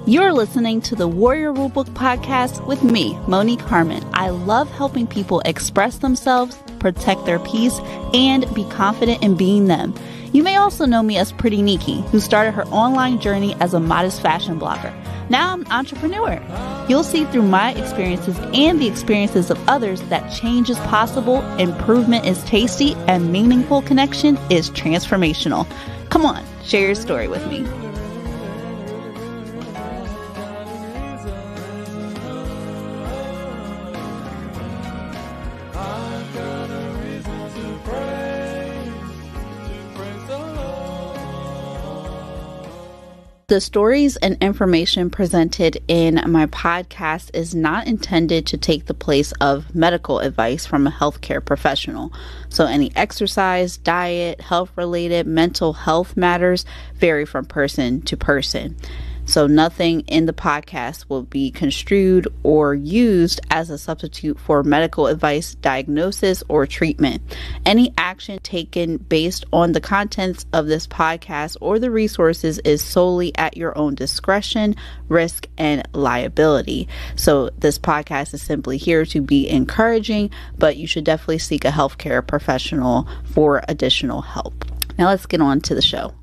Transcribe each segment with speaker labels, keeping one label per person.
Speaker 1: You're listening to the Warrior Rulebook Podcast with me, Monique Harmon. I love helping people express themselves, protect their peace, and be confident in being them. You may also know me as Pretty Nikki, who started her online journey as a modest fashion blogger. Now I'm an entrepreneur. You'll see through my experiences and the experiences of others that change is possible, improvement is tasty, and meaningful connection is transformational. Come on, share your story with me. The stories and information presented in my podcast is not intended to take the place of medical advice from a healthcare professional. So any exercise, diet, health-related, mental health matters vary from person to person. So nothing in the podcast will be construed or used as a substitute for medical advice, diagnosis, or treatment. Any action taken based on the contents of this podcast or the resources is solely at your own discretion, risk, and liability. So this podcast is simply here to be encouraging, but you should definitely seek a healthcare professional for additional help. Now let's get on to the show.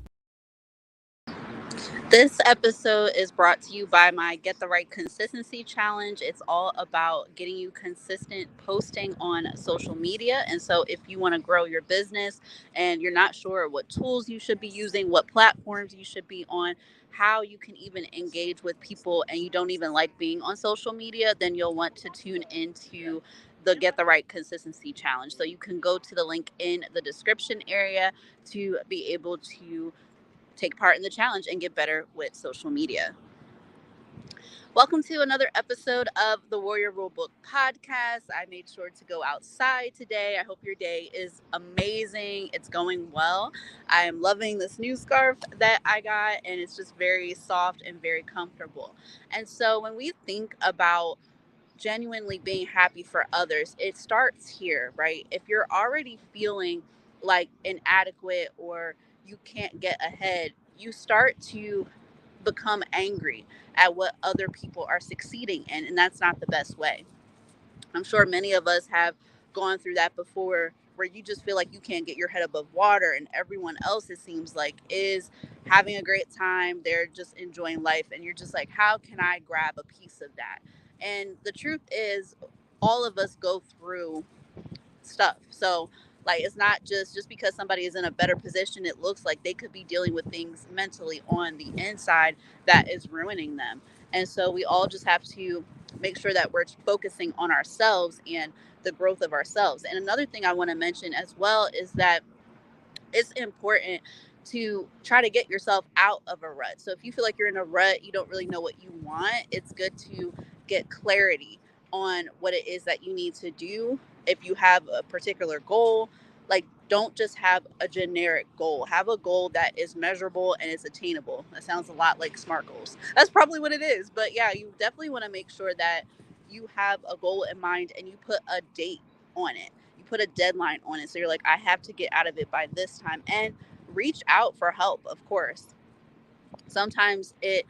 Speaker 1: This episode is brought to you by my Get the Right Consistency Challenge. It's all about getting you consistent posting on social media. And so if you want to grow your business and you're not sure what tools you should be using, what platforms you should be on, how you can even engage with people, and you don't even like being on social media, then you'll want to tune into the Get the Right Consistency Challenge. So you can go to the link in the description area to be able to take part in the challenge and get better with social media. Welcome to another episode of the Warrior Rulebook Podcast. I made sure to go outside today. I hope your day is amazing. It's going well. I am loving this new scarf that I got, and it's just very soft and very comfortable. And so when we think about genuinely being happy for others, it starts here, right? If you're already feeling like inadequate or you can't get ahead, you start to become angry at what other people are succeeding in, and that's not the best way. I'm sure many of us have gone through that before, where you just feel like you can't get your head above water and everyone else, it seems like, is having a great time. They're just enjoying life, and you're just like, how can I grab a piece of that? And the truth is, all of us go through stuff. So like, it's not just because somebody is in a better position, it looks like they could be dealing with things mentally on the inside that is ruining them. And so we all just have to make sure that we're focusing on ourselves and the growth of ourselves. And another thing I want to mention as well is that it's important to try to get yourself out of a rut. So if you feel like you're in a rut, you don't really know what you want, it's good to get clarity on what it is that you need to do. If you have a particular goal, like, don't just have a generic goal. Have a goal that is measurable and is attainable. That sounds a lot like SMART goals. That's probably what it is. But yeah, you definitely want to make sure that you have a goal in mind and you put a date on it. You put a deadline on it. So you're like, I have to get out of it by this time. And reach out for help, of course. Sometimes it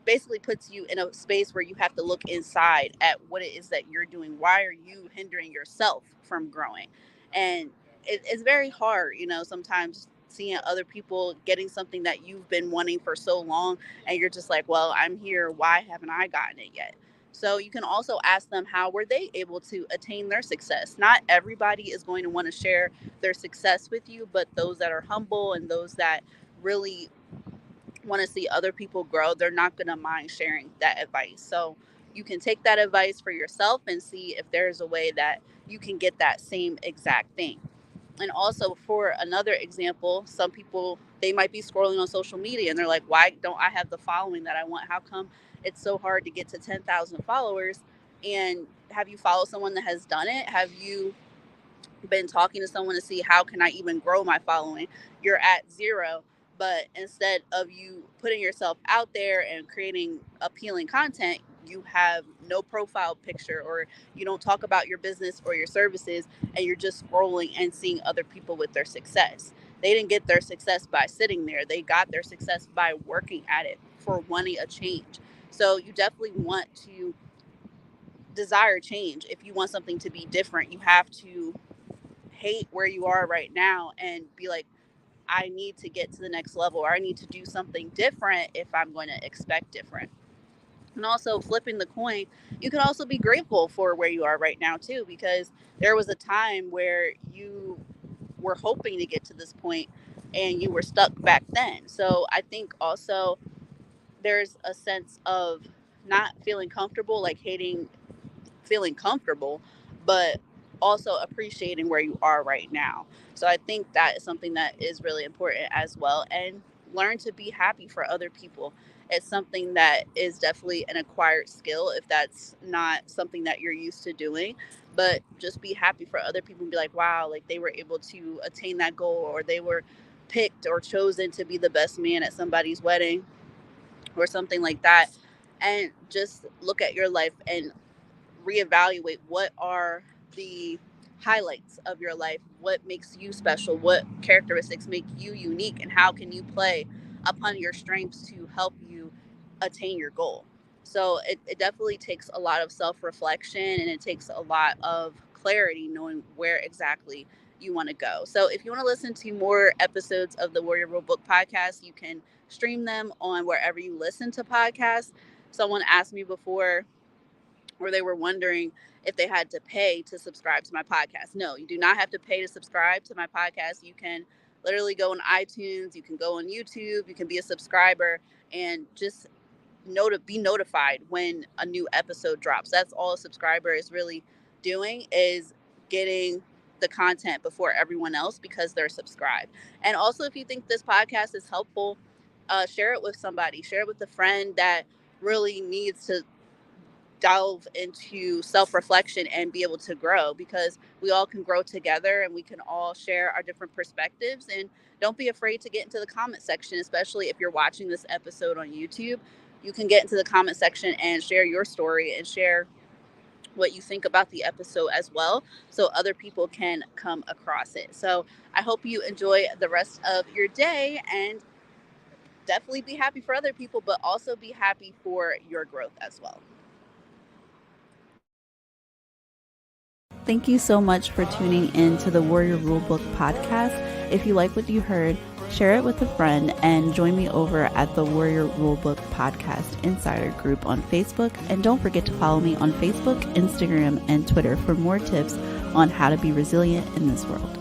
Speaker 1: basically puts you in a space where you have to look inside at what it is that you're doing. Why are you hindering yourself from growing? And it's very hard, sometimes seeing other people getting something that you've been wanting for so long, and you're just like, well, I'm here. Why haven't I gotten it yet? So you can also ask them, how were they able to attain their success? Not everybody is going to want to share their success with you, but those that are humble and those that really want to see other people grow, they're not going to mind sharing that advice. So you can take that advice for yourself and see if there's a way that you can get that same exact thing. And also, for another example, some people, they might be scrolling on social media and they're like, why don't I have the following that I want? How come it's so hard to get to 10,000 followers? And have you followed someone that has done it? Have you been talking to someone to see, how can I even grow my following? You're at zero. But instead of you putting yourself out there and creating appealing content, you have no profile picture, or you don't talk about your business or your services, and you're just scrolling and seeing other people with their success. They didn't get their success by sitting there. They got their success by working at it. for wanting a change. So you definitely want to desire change. If you want something to be different, you have to hate where you are right now and be like, I need to get to the next level, or I need to do something different if I'm going to expect different. And also flipping the coin, you can also be grateful for where you are right now too, because there was a time where you were hoping to get to this point and you were stuck back then. So I think also there's a sense of not feeling comfortable, like hating feeling comfortable, but also appreciating where you are right now. So I think that is something that is really important as well. And learn to be happy for other people. It's something that is definitely an acquired skill if that's not something that you're used to doing. But just be happy for other people and be like, wow, like they were able to attain that goal, or they were picked or chosen to be the best man at somebody's wedding or something like that. And just look at your life and reevaluate what are the highlights of your life, what makes you special, what characteristics make you unique, and how can you play upon your strengths to help you attain your goal. So it definitely takes a lot of self-reflection, and it takes a lot of clarity knowing where exactly you want to go. So if you want to listen to more episodes of the Warrior Rulebook podcast, you can stream them on wherever you listen to podcasts. Someone asked me before, where they were wondering if they had to pay to subscribe to my podcast. No, you do not have to pay to subscribe to my podcast. You can literally go on iTunes, you can go on YouTube, you can be a subscriber and just be notified when a new episode drops. That's all a subscriber is really doing, is getting the content before everyone else because they're subscribed. And also, if you think this podcast is helpful, share it with somebody, share it with a friend that really needs to delve into self-reflection and be able to grow, because we all can grow together and we can all share our different perspectives. And don't be afraid to get into the comment section, especially if you're watching this episode on YouTube. You can get into the comment section and share your story and share what you think about the episode as well, so other people can come across it. So I hope you enjoy the rest of your day, and definitely be happy for other people, but also be happy for your growth as well. Thank you so much for tuning in to the Warrior Rulebook podcast. If you like what you heard, share it with a friend and join me over at the Warrior Rulebook Podcast Insider group on Facebook. And don't forget to follow me on Facebook, Instagram, and Twitter for more tips on how to be resilient in this world.